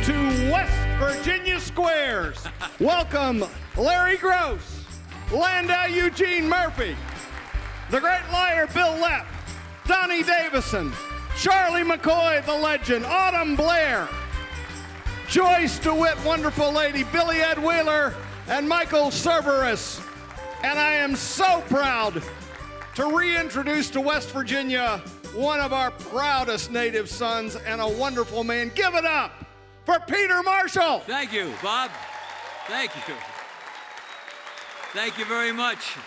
to West Virginia Squares. Welcome Larry Gross, Landau Eugene Murphy, the great liar Bill Lepp, Donnie Davison, Charlie McCoy, the legend, Autumn Blair, Joyce DeWitt, wonderful lady, Billy Ed Wheeler, and Michael Cerveris. And I am so proud to reintroduce to West Virginia one of our proudest native sons and a wonderful man. Give it up for Peter Marshall. Thank you, Bob. Thank you. Thank you very much.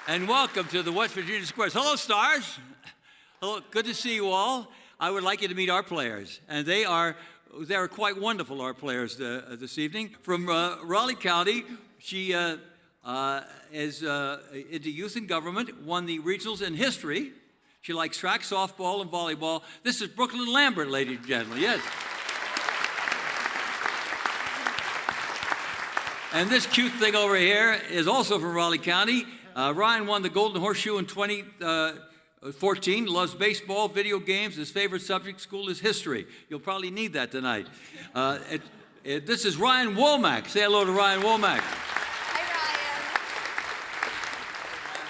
And welcome to the West Virginia Squares. Hello, stars. Hello, good to see you all. I would like you to meet our players. And they are quite wonderful, our players this evening. From Raleigh County, she is into youth and government, won the regionals in history. She likes track, softball, and volleyball. This is Brooklyn Lambert, ladies and gentlemen, yes. And this cute thing over here is also from Raleigh County. Ryan won the Golden Horseshoe in 2014, loves baseball, video games. His favorite subject school is history. You'll probably need that tonight. This is Ryan Womack. Say hello to Ryan Womack.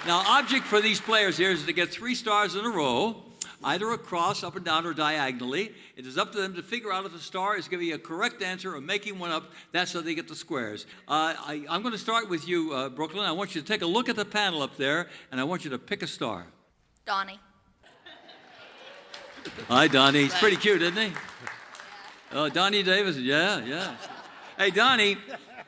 Now, object for these players here is to get 3 stars in a row, either across, up and down, or diagonally. It is up to them to figure out if a star is giving a correct answer or making one up. That's how they get the squares. I'm going to start with you, Brooklyn. I want you to take a look at the panel up there, and I want you to pick a star. Donnie. Hi, Donnie. He's pretty cute, isn't he? Oh, Donnie Davis. Yeah. Hey, Donnie,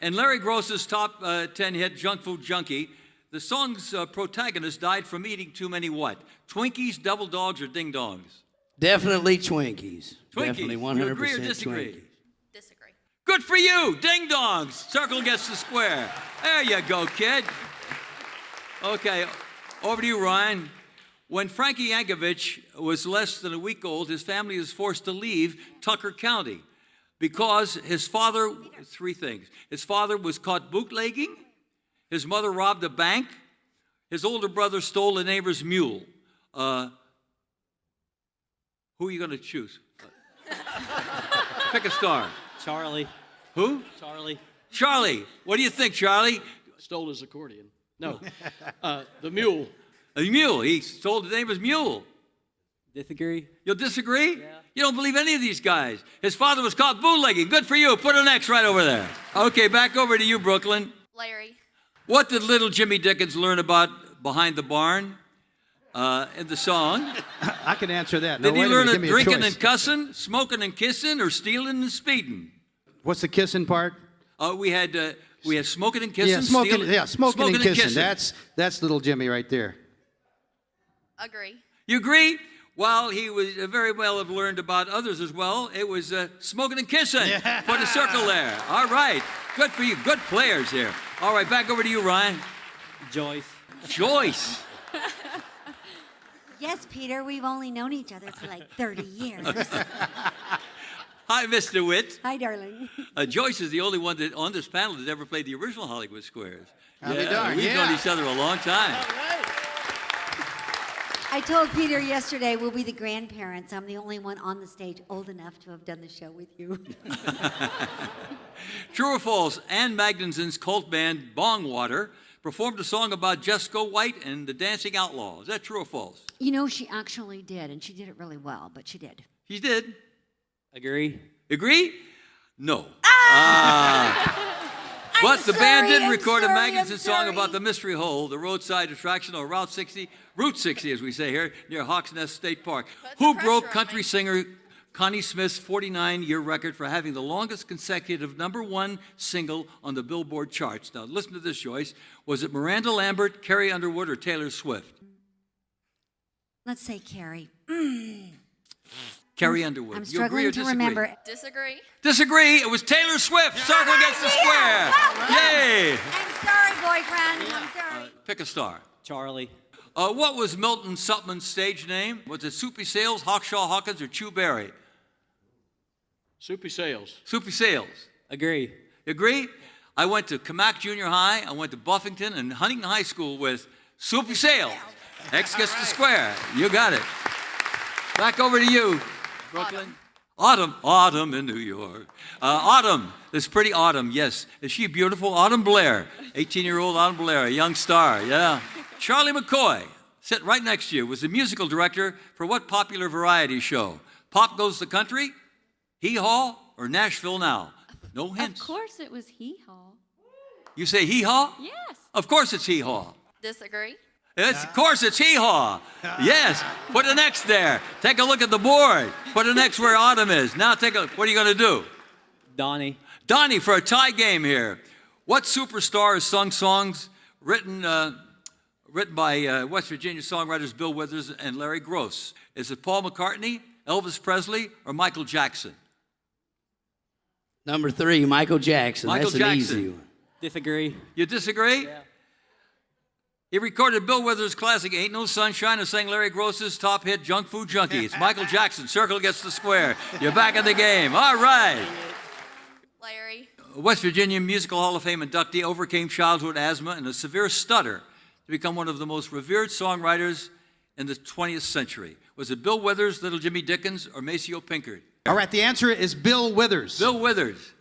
in Larry Gross's top 10 hit, Junk Food Junkie, the song's protagonist died from eating too many what? Twinkies, double dogs, or ding dongs? Definitely Twinkies. Twinkies. Definitely 100% You agree or disagree? Twinkies. Disagree. Good for you, ding dongs. Circle gets the square. There you go, kid. Okay, over to you, Ryan. When Frankie Yankovic was less than a week old, his family was forced to leave Tucker County because his father, 3 things. His father was caught bootlegging, his mother robbed a bank, his older brother stole a neighbor's mule. Who are you going to choose? Pick a star. Charlie. Who? Charlie. Charlie. What do you think, Charlie? Stole his accordion. No. The mule. A mule. He stole the neighbor's mule. Disagree? You'll disagree? Yeah. You don't believe any of these guys. His father was caught bootlegging. Good for you. Put an X right over there. Okay, back over to you, Brooklyn. Larry. What did little Jimmy Dickens learn about behind the barn in the song? I can answer that. Did No, he wait a learn minute, it give me a drinking choice. and cussing, smoking and kissing, or stealing and speeding? What's the kissing part? We had smoking and kissing. Yeah, smoking. stealing, Yeah, smoking and kissing. That's little Jimmy right there. Agree. You agree? Well, he was very well have learned about others as well. It was smoking and kissing. Yeah. Put a circle there. All right. Good for you. Good players here. All right, back over to you, Ryan. Joyce. Joyce. Yes, Peter, we've only known each other for like 30 years. Hi, Mr. Witt. Hi, darling. Joyce is the only one that on this panel that ever played the original Hollywood Squares. I'll be darned, We've known each other a long time. I told Peter yesterday we'll be the grandparents. I'm the only one on the stage old enough to have done the show with you. True or false, Ann Magnuson's cult band Bongwater performed a song about Jesco White and the Dancing Outlaw. Is that true or false? You know, she actually did, and she did it really well, but she did. She did. Agree? Agree? No. But the band did record a Magnuson song about the Mystery Hole, the roadside attraction on Route 60 as we say here, near Hawks Nest State Park. Who broke country singer Connie Smith's 49-year record for having the longest consecutive #1 single on the Billboard charts? Now, listen to this, Joyce. Was it Miranda Lambert, Carrie Underwood, or Taylor Swift? Let's say Carrie. Carrie Underwood. I'm You agree struggling or to disagree? remember. Disagree. Disagree. It was Taylor Swift. Circle gets the square. Yay. I'm sorry, boyfriend. I'm sorry. Pick a star. Charlie. What was Milton Sutman's stage name? Was it Soupy Sales, Hawkshaw Hawkins, or Chew Berry? Soupy Sales. Soupy Sales. Agree. Agree? I went to Camac Junior High. I went to Buffington and Huntington High School with Soupy Sales. X gets the square. You got it. Back over to you, Brooklyn. Autumn in New York. Autumn, this pretty Autumn, yes. Is she beautiful? Autumn Blair, 18-year-old Autumn Blair, a young star, yeah. Charlie McCoy, sitting right next to you, was the musical director for what popular variety show? Pop Goes the Country, Hee Haw, or Nashville Now? No hints. Of course it was Hee Haw. You say Hee Haw? Yes. Of course it's Hee Haw. Disagree. Of course, it's Hee Haw. Yes. Put an X there. Take a look at the board. Put an X where Autumn is. Now take a. What are you going to do? Donnie. Donnie for a tie game here. What superstar has sung songs written by West Virginia songwriters Bill Withers and Larry Gross? Is it Paul McCartney, Elvis Presley, or Michael Jackson? Number 3, Michael Jackson. Michael That's Jackson. an easy one. Disagree. You disagree? Yeah. He recorded Bill Withers' classic Ain't No Sunshine and sang Larry Gross's top hit Junk Food Junkie. It's Michael Jackson. Circle gets the square. You're back in the game. All right. Larry. West Virginia Musical Hall of Fame inductee overcame childhood asthma and a severe stutter to become one of the most revered songwriters in the 20th century. Was it Bill Withers, Little Jimmy Dickens, or Maceo Pinkard? All right, the answer is Bill Withers. Bill Withers.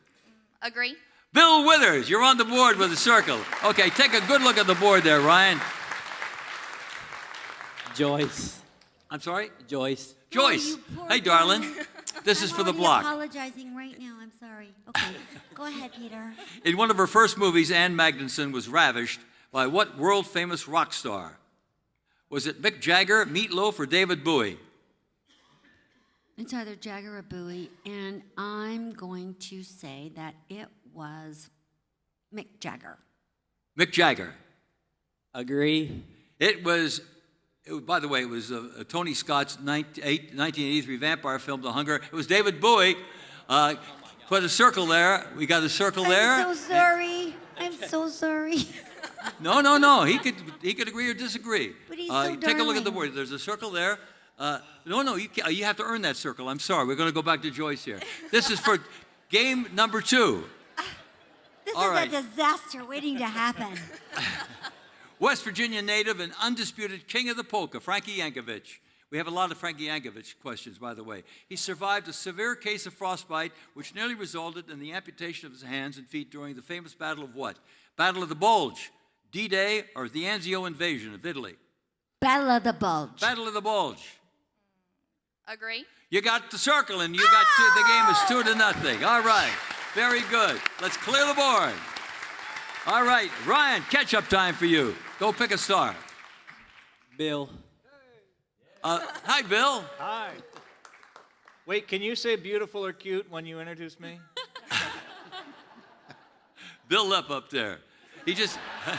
Agree. Bill Withers, you're on the board with a circle. Okay, take a good look at the board there, Ryan. Joyce. I'm sorry? Joyce. Joyce. you poor Hey, darling. guy. This is I'm for the already block. apologizing right now. I'm sorry. Okay. Go ahead, Peter. In one of her first movies, Ann Magnuson was ravished by what world-famous rock star? Was it Mick Jagger, Meat Loaf, or David Bowie? It's either Jagger or Bowie, and I'm going to say that it was Mick Jagger. Mick Jagger. Agree. By the way, it was Tony Scott's 1983 vampire film, The Hunger. It was David Bowie. Put a circle there. We got a circle there. I'm so sorry. I'm so sorry. No. He could agree or disagree. But he's so Take a look at the darling. board. There's a circle there. No. You have to earn that circle. I'm sorry. We're going to go back to Joyce here. This is for game number 2. This All is right. a disaster waiting to happen. West Virginia native and undisputed king of the polka, Frankie Yankovic. We have a lot of Frankie Yankovic questions, by the way. He survived a severe case of frostbite, which nearly resulted in the amputation of his hands and feet during the famous Battle of what? Battle of the Bulge, D-Day, or the Anzio invasion of Italy? Battle of the Bulge. Battle of the Bulge. Agree. You got the circle, and you got two. The game is 2-0. All right. Very good. Let's clear the board. All right. Ryan, catch-up time for you. Go pick a star. Bill. Hi, Bill. Hi. Wait, can you say beautiful or cute when you introduce me? Bill Lepp up there. He just Bill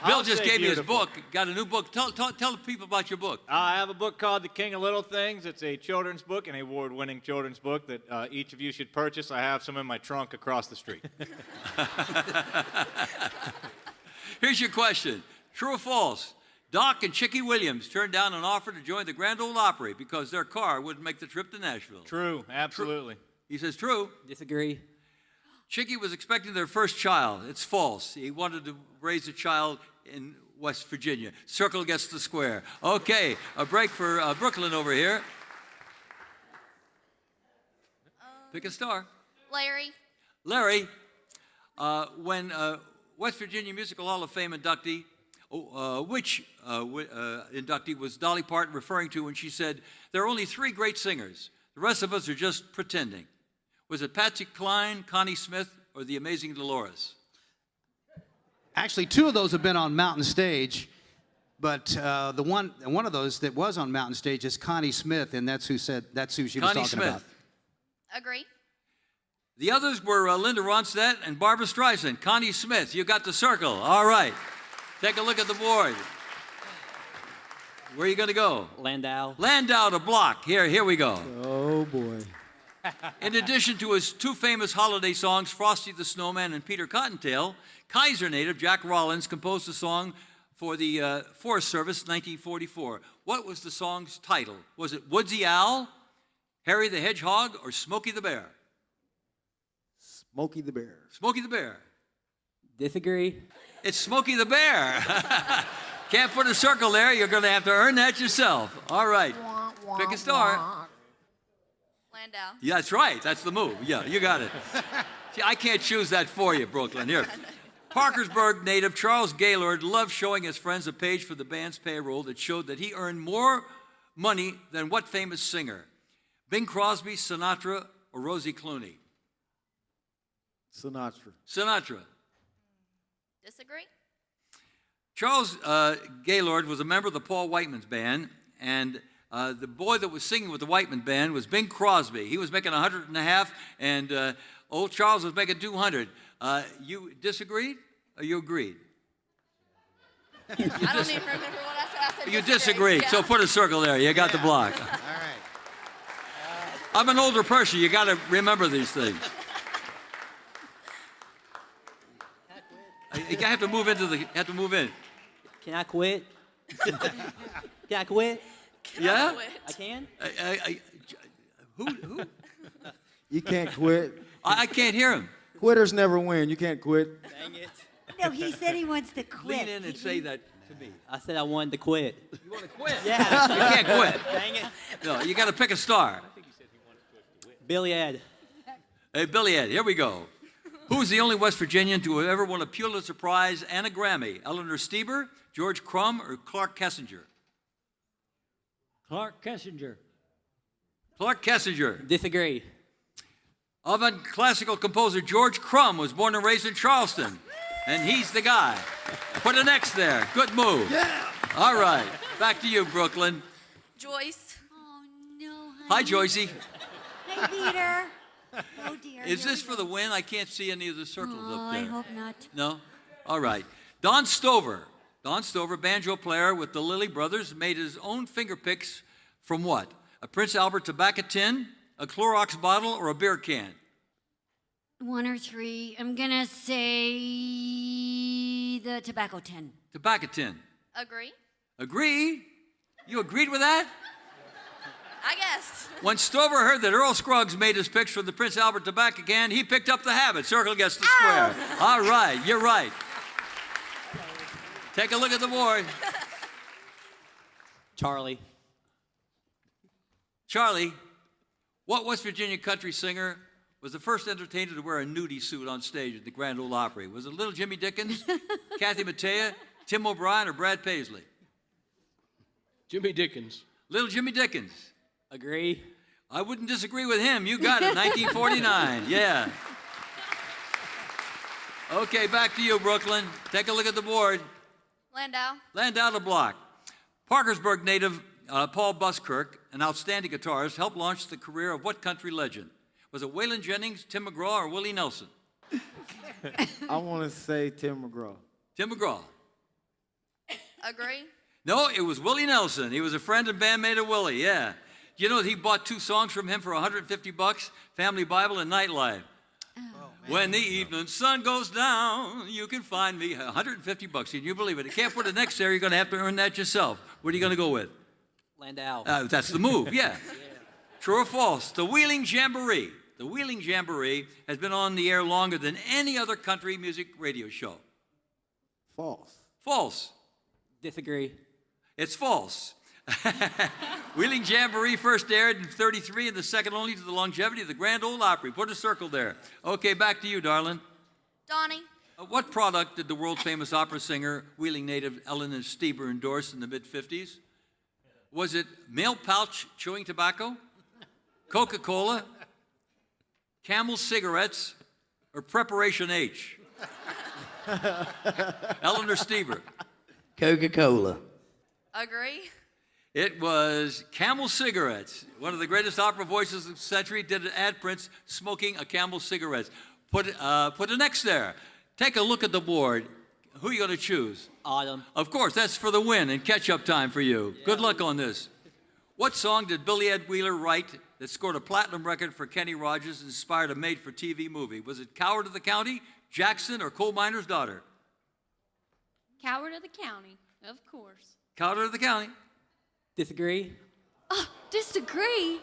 I'll just say gave me his beautiful. book. Got a new book. Tell the people about your book. I have a book called The King of Little Things. It's a children's book, an award-winning children's book that each of you should purchase. I have some in my trunk across the street. Here's your question. True or false? Doc and Chicky Williams turned down an offer to join the Grand Ole Opry because their car wouldn't make the trip to Nashville. True, absolutely. He says true. Disagree. Chicky was expecting their first child. It's false. He wanted to raise a child in West Virginia. Circle gets the square. Okay, a break for Brooklyn over here. Pick a star. Larry. Larry, when West Virginia Musical Hall of Fame inductee, which inductee was Dolly Parton referring to when she said, there are only 3 great singers. The rest of us are just pretending. Was it Patsy Cline, Connie Smith, or the amazing Dolores? Actually, 2 of those have been on Mountain Stage, but the one of those that was on Mountain Stage is Connie Smith, and that's who she was Connie talking Smith. about. Agree. The others were Linda Ronstadt and Barbara Streisand. Connie Smith, you got the circle. All right. Take a look at the board. Where are you going to go? Landau. Landau to block. Here we go. Oh, boy. In addition to his 2 famous holiday songs, Frosty the Snowman and Peter Cottontail, Kaiser native Jack Rollins composed a song for the Forest Service in 1944. What was the song's title? Was it Woodsy Owl, Harry the Hedgehog, or Smokey the Bear? Smokey the Bear. Smokey the Bear. Disagree. It's Smokey the Bear. Can't put a circle there. You're going to have to earn that yourself. All right. Pick a star. Landau. Yeah, that's right. That's the move. Yeah, you got it. See, I can't choose that for you, Brooklyn. Here. Parkersburg native Charles Gaylord loved showing his friends a page for the band's payroll that showed that he earned more money than what famous singer? Bing Crosby, Sinatra, or Rosie Clooney? Sinatra. Sinatra. Disagree? Charles Gaylord was a member of the Paul Whiteman's band, and the boy that was singing with the Whiteman band was Bing Crosby. He was making 150, and old Charles was making 200. You disagreed, or you agreed? I don't even remember what I said. You disagreed, Yeah. so put a circle there. You got the block. All right. I'm an older person. You got to remember these things. You have to move into the. Have to move in. Can I quit? Can I quit? Yeah. Quit. I can? Who? You can't quit. I can't hear him. Quitters never win. You can't quit. Dang it. No, he said he wants to quit. Lean in and say that to me. I said I wanted to quit. You want to quit? Yeah. You can't quit. Dang it. No, you got to pick a star. Billy Ed. Hey, Billy Ed, here we go. Who's the only West Virginian to have ever won a Pulitzer Prize and a Grammy? Eleanor Steber, George Crumb, or Clark Kessinger? Clark Kessinger. Clark Kessinger. Disagree. Avant classical composer George Crumb was born and raised in Charleston, and he's the guy. Put an X there. Good move. Yeah. All right. Back to you, Brooklyn. Joyce. Oh, no, Hi, honey. Joycey. Hi, Peter. Oh, dear. Is here this we for go. the win? I can't see any of the circles Oh, up I there. hope not. No? All right. Don Stover. Don Stover, banjo player with the Lilly Brothers, made his own finger picks from what? A Prince Albert tobacco tin, a Clorox bottle, or a beer can? 1 or 3. I'm going to say the tobacco tin. Tobacco tin. Agree? Agree? You agreed with that? I guess. When Stover heard that Earl Scruggs made his picks from the Prince Albert tobacco can, he picked up the habit. Circle gets the square. All right, you're right. Take a look at the board. Charlie. Charlie, what West Virginia country singer was the first entertainer to wear a nudie suit on stage at the Grand Ole Opry? Was it Little Jimmy Dickens, Kathy Mattea, Tim O'Brien, or Brad Paisley? Jimmy Dickens. Little Jimmy Dickens. Agree. I wouldn't disagree with him. You got it. 1949. Yeah. Okay, back to you, Brooklyn. Take a look at the board. Landau. Landau to block. Parkersburg native Paul Buskirk, an outstanding guitarist, helped launch the career of what country legend? Was it Waylon Jennings, Tim McGraw, or Willie Nelson? I want to say Tim McGraw. Tim McGraw. Agree? No, it was Willie Nelson. He was a friend and bandmate of Willie, yeah. You know, he bought 2 songs from him for $150, Family Bible and Nightlife. When the evening sun goes down, you can find me. $150. Can you believe it? You can't put it next there. You're going to have to earn that yourself. What are you going to go with? Landau. That's the move, yeah. True or false? The Wheeling Jamboree. The Wheeling Jamboree has been on the air longer than any other country music radio show. False. False. Disagree. It's false. Wheeling Jamboree first aired in '33 and the second only to the longevity of the Grand Ole Opry. Put a circle there. Okay, back to you, darling. Donnie. What product did the world-famous opera singer, Wheeling native Eleanor Steber endorse in the mid-'50s? Was it male pouch chewing tobacco, Coca-Cola, Camel cigarettes, or Preparation H? Eleanor Steber. Coca-Cola. Agree? It was Camel cigarettes. One of the greatest opera voices of the century did an ad Prince smoking a Camel cigarette. Put an X there. Take a look at the board. Who are you going to choose? Autumn. Of course, that's for the win and catch-up time for you. Good luck on this. What song did Billy Ed Wheeler write that scored a platinum record for Kenny Rogers and inspired a made-for-TV movie? Was it Coward of the County, Jackson, or Coal Miner's Daughter? Coward of the County, of course. Coward of the County. Disagree. Oh, disagree.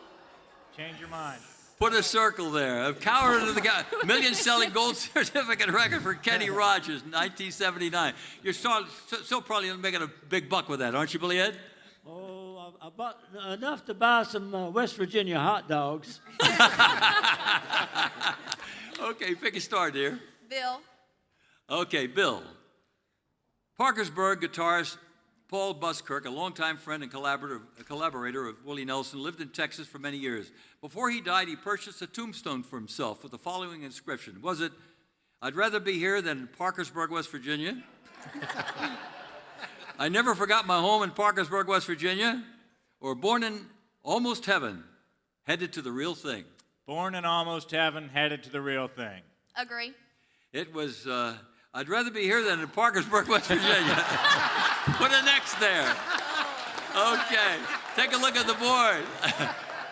Change your mind. Put a circle there. Of Coward of the County. Million-selling gold certificate record for Kenny Rogers, 1979. You're still probably making a big buck with that, aren't you, Billy Ed? Oh, I bought enough to buy some West Virginia hot dogs. Okay, pick a star, dear. Bill. Okay, Bill. Parkersburg guitarist Paul Buskirk, a longtime friend and collaborator of Willie Nelson, lived in Texas for many years. Before he died, he purchased a tombstone for himself with the following inscription. Was it, "I'd rather be here than in Parkersburg, West Virginia"? "I never forgot my home in Parkersburg, West Virginia"? Or "Born in almost heaven, headed to the real thing"? Born in almost heaven, headed to the real thing. Agree. It was, "I'd rather be here than in Parkersburg, West Virginia." Put an X there. Okay, take a look at the board.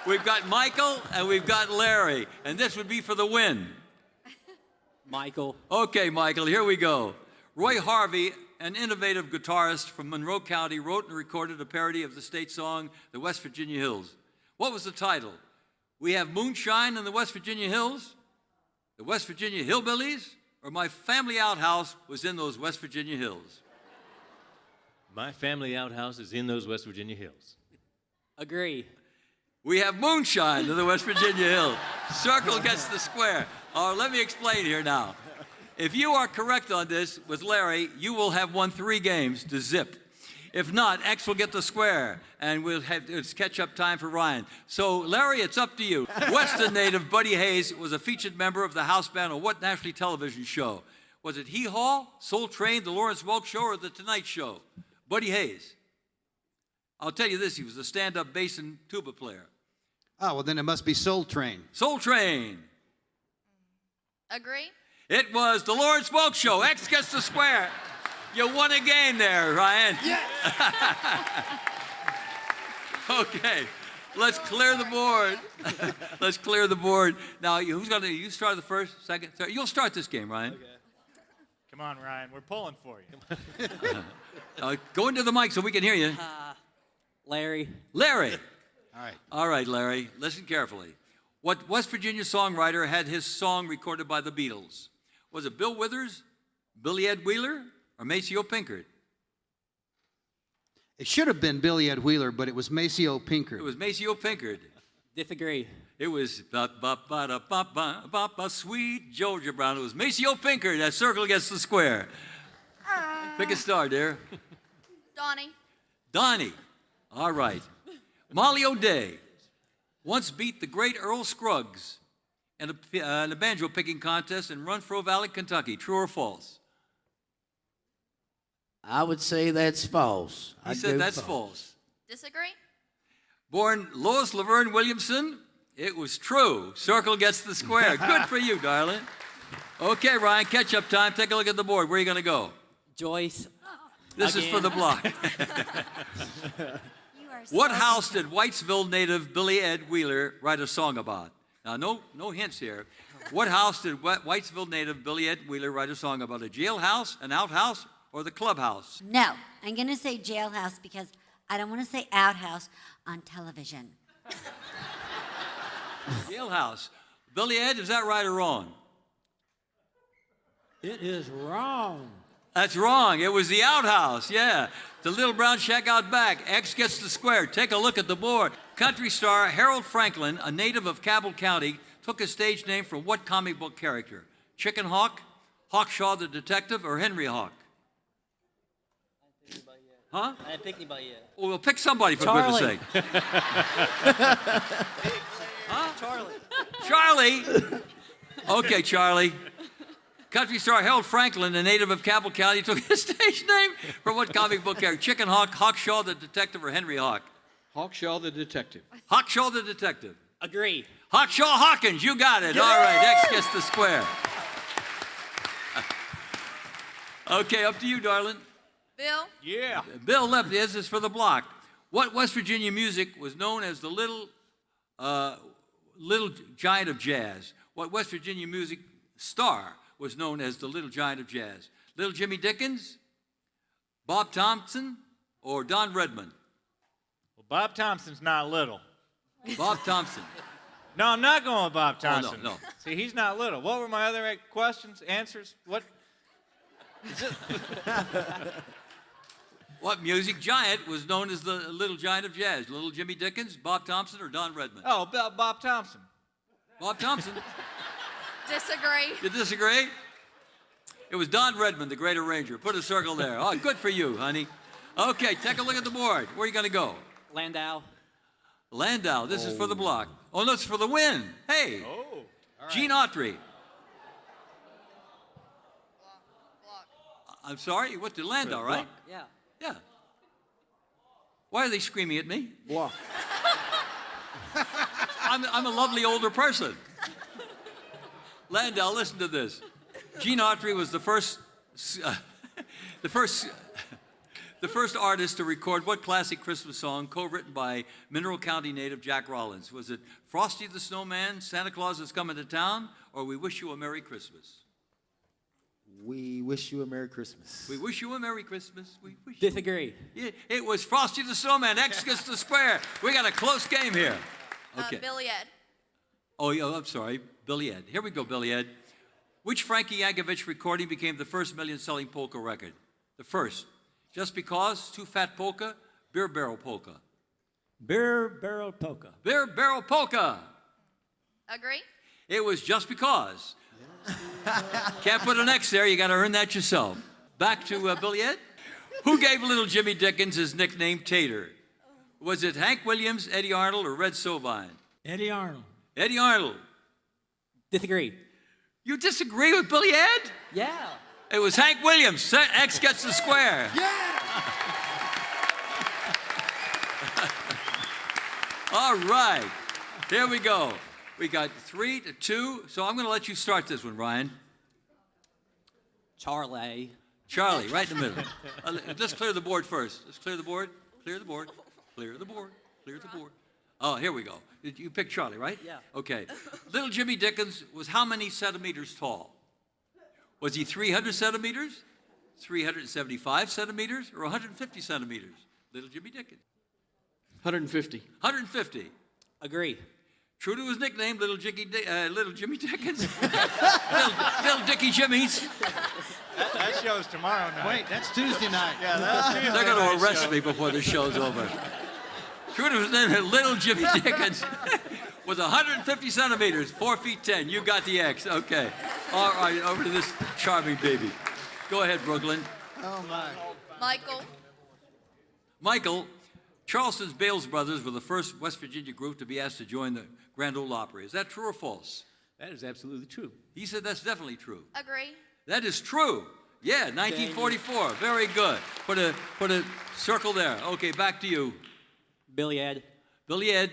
We've got Michael and we've got Larry, and this would be for the win. Michael. Okay, Michael, here we go. Roy Harvey, an innovative guitarist from Monroe County, wrote and recorded a parody of the state song, The West Virginia Hills. What was the title? "We Have Moonshine in the West Virginia Hills," "The West Virginia Hillbillies," or "My Family Outhouse Was in Those West Virginia Hills"? My family outhouse is in those West Virginia hills. Agree. We have moonshine in the West Virginia Hills. Circle gets the square. Let me explain here now. If you are correct on this with Larry, you will have won 3 games to zip. If not, X will get the square, and it's catch-up time for Ryan. So, Larry, it's up to you. Weston native Buddy Hayes was a featured member of the house band on what national television show? Was it Hee Haw, Soul Train, The Lawrence Welk Show, or The Tonight Show? Buddy Hayes. I'll tell you this, he was a stand-up bass and tuba player. Oh, well, then it must be Soul Train. Soul Train. Agree. It was The Lawrence Welk Show. X gets the square. You won a game there, Ryan. Yes! Okay, let's clear the board. Let's clear the board. Now, who's going to, you start the first, second, third? You'll start this game, Ryan. Okay. Come on, Ryan. We're pulling for you. Go into the mic so we can hear you. Larry. Larry. All right. All right, Larry, listen carefully. What West Virginia songwriter had his song recorded by the Beatles? Was it Bill Withers, Billy Ed Wheeler, or Maceo Pinkard? It should have been Billy Ed Wheeler, but it was Maceo Pinkard. It was Maceo Pinkard. Disagree. It was sweet Georgia Brown. It was Maceo Pinkard. That circle gets the square. Pick a star, dear. Donnie. Donnie. All right. Molly O'Day once beat the great Earl Scruggs in a banjo picking contest in Renfro Valley, Kentucky. True or false? I would say that's false. He said that's false. Disagree. Born Lois Laverne Williamson, it was true. Circle gets the square. Good for you, darling. Okay, Ryan, catch-up time. Take a look at the board. Where are you going to go? Joyce. This is for the block. What house did Whitesville native Billy Ed Wheeler write a song about? Now, no hints here. What house did Whitesville native Billy Ed Wheeler write a song about? A jailhouse, an outhouse, or the clubhouse? No, I'm going to say jailhouse because I don't want to say outhouse on television. Jailhouse. Billy Ed, is that right or wrong? It is wrong. That's wrong. It was the outhouse, yeah. The little brown shack out back. X gets the square. Take a look at the board. Country star Harold Franklin, a native of Cabell County, took his stage name from what comic book character? Chicken Hawk, Hawkshaw the Detective, or Henry Hawk? Huh? I didn't pick anybody yet. Well, we'll pick somebody for Charlie. goodness sake. Huh? Charlie. Charlie? Okay, Charlie. Country star Harold Franklin, a native of Cabell County, took his stage name from what comic book character? Chicken Hawk, Hawkshaw the Detective, or Henry Hawk? Hawkshaw the Detective. Hawkshaw the Detective. Agree. Hawkshaw Hawkins, you got it. All right, X gets the square. Okay, up to you, darling. Bill. Yeah. Bill left. This is for the block. What West Virginia music was known as the little giant of jazz? What West Virginia music star was known as the little giant of jazz? Little Jimmy Dickens, Bob Thompson, or Don Redman? Well, Bob Thompson's not little. Bob Thompson. No, I'm not going with Bob Oh, Thompson. no. See, he's not little. What were my other questions, answers? What? What music giant was known as the Little Giant of Jazz? Little Jimmy Dickens, Bob Thompson, or Don Redman? Oh, Bob Thompson. Bob Thompson. Disagree. You disagree? It was Don Redman, the great arranger. Put a circle there. Oh, good for you, honey. Okay, take a look at the board. Where are you going to go? Landau. Landau. This is for the block. Oh, no, it's for the win. Hey. Oh. Gene Autry. Block. I'm sorry? What did Landau, right? Yeah. Yeah. Why are they screaming at me? Block. I'm a lovely older person. Landau, listen to this. Gene Autry was the first artist to record what classic Christmas song co-written by Mineral County native Jack Rollins? Was it Frosty the Snowman, Santa Claus is Coming to Town, or We Wish You a Merry Christmas? We wish you a Merry Christmas. We wish you a Merry Christmas. We wish Disagree. you. It was Frosty the Snowman. X gets the square. We got a close game here. Okay. Billy Ed. Oh, yeah, I'm sorry. Billy Ed. Here we go, Billy Ed. Which Frankie Yankovic recording became the first million-selling polka record? The first. Just Because, Too Fat Polka, Beer Barrel Polka. Beer barrel polka. Beer Barrel Polka. Agree. It was Just Because. Can't put an X there. You got to earn that yourself. Back to Billy Ed. Who gave little Jimmy Dickens his nickname Tater? Was it Hank Williams, Eddie Arnold, or Red Sovine? Eddie Arnold. Eddie Arnold. Disagree. You disagree with Billy Ed? Yeah. It was Hank Williams. X gets the square. All right. Here we go. We got 3-2. So I'm going to let you start this one, Ryan. Charlie. Charlie, right in the middle. Let's clear the board first. Let's clear the board. Clear the board. Clear the board. Clear the board. Oh, here we go. You picked Charlie, right? Yeah. Okay. Little Jimmy Dickens was how many centimeters tall? Was he 300 centimeters, 375 centimeters, or 150 centimeters? Little Jimmy Dickens. 150. 150. Agree. True to his nickname, Little Jimmy Dickens. little Dickie Jimmies. That show's tomorrow night. Wait, that's Tuesday night. Yeah, that's Tuesday They're going night to arrest show. me before the show's over. True to his name, Little Jimmy Dickens was 150 centimeters, 4 feet 10. You got the X. Okay. All right, over to this charming baby. Go ahead, Brooklyn. Oh, my. Michael. Michael, Charleston's Bales Brothers were the first West Virginia group to be asked to join the Grand Ole Opry. Is that true or false? That is absolutely true. He said that's definitely true. Agree. That is true. Yeah, 1944. Very good. Put a circle there. Okay, back to you. Billy Ed. Billy Ed,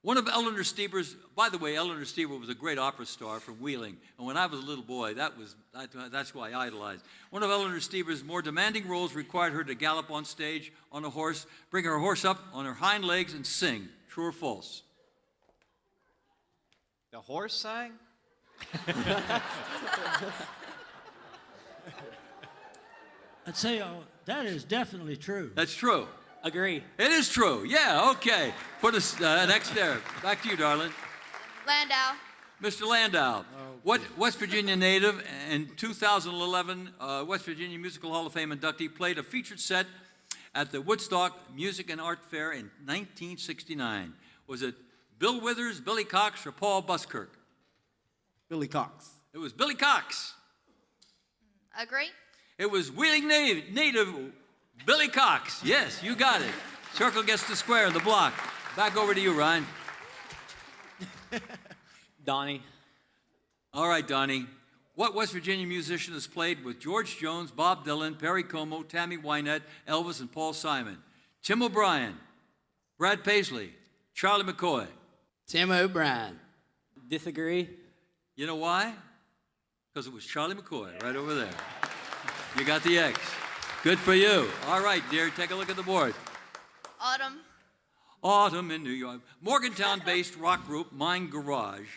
one of Eleanor Stieber's, by the way, Eleanor Stieber was a great opera star from Wheeling. And when I was a little boy, that's who I idolized. One of Eleanor Stieber's more demanding roles required her to gallop on stage on a horse, bring her horse up on her hind legs, and sing. True or false? The horse sang? I'd say that is definitely true. That's true. Agree. It is true. Yeah, okay. Put an X there. Back to you, darling. Landau. Mr. Landau, what West Virginia native and 2011 West Virginia Musical Hall of Fame inductee played a featured set at the Woodstock Music and Art Fair in 1969? Was it Bill Withers, Billy Cox, or Paul Buskirk? Billy Cox. It was Billy Cox. Agree. It was Wheeling native Billy Cox. Yes, you got it. Circle gets the square, the block. Back over to you, Ryan. Donnie. All right, Donnie. What West Virginia musician has played with George Jones, Bob Dylan, Perry Como, Tammy Wynette, Elvis, and Paul Simon? Tim O'Brien, Brad Paisley, Charlie McCoy. Tim O'Brien. Disagree. You know why? Because it was Charlie McCoy right over there. You got the X. Good for you. All right, dear, take a look at the board. Autumn. Autumn in New York. Morgantown-based rock group Mind Garage.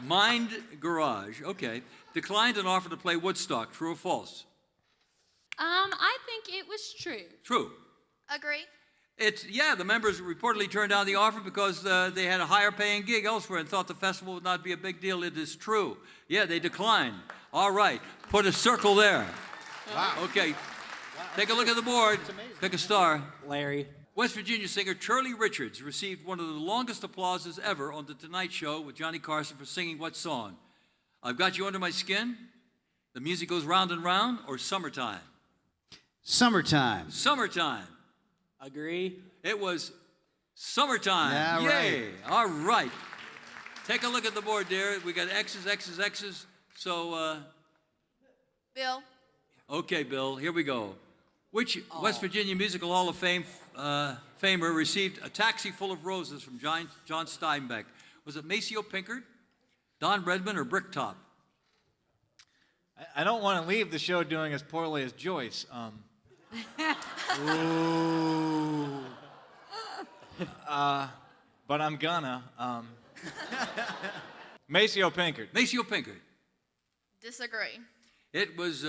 Mind Garage, okay. Declined an offer to play Woodstock. True or false? I think it was true. True. Agree. The members reportedly turned down the offer because they had a higher paying gig elsewhere and thought the festival would not be a big deal. It is true. Yeah, they declined. All right, put a circle there. Wow. Okay. Take a look at the board. Pick a star. Larry. West Virginia singer Turley Richards received one of the longest applauses ever on The Tonight Show with Johnny Carson for singing what song? I've Got You Under My Skin, The Music Goes Round and Round, or Summertime? Summertime. Summertime. Agree. It was Summertime. Yeah, Yay. right. All right. Take a look at the board, dear. We got X's, X's, X's. So, Bill. okay, Bill, here we go. Which West Virginia Musical Hall of Fame famer received a taxi full of roses from John Steinbeck? Was it Maceo Pinkard, Don Redman, or Bricktop? I don't want to leave the show doing as poorly as Joyce. But I'm gonna. Maceo Pinkard. Maceo Pinkard. Disagree. It was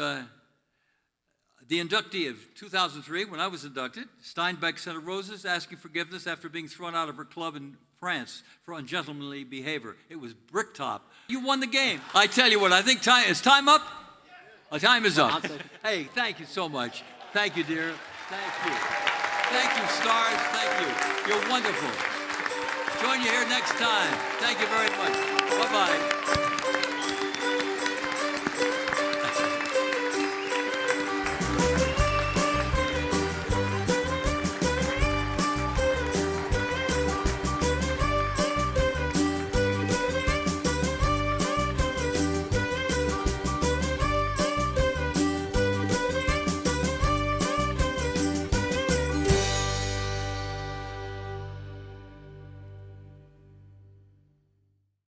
the inductee of 2003 when I was inducted. Steinbeck sent her roses asking forgiveness after being thrown out of her club in France for ungentlemanly behavior. It was Bricktop. You won the game. I tell you what, I think is time up? Time is up. Hey, thank you so much. Thank you, dear. Thank you. Thank you, stars. Thank you. You're wonderful. Join you here next time. Thank you very much. Bye-bye.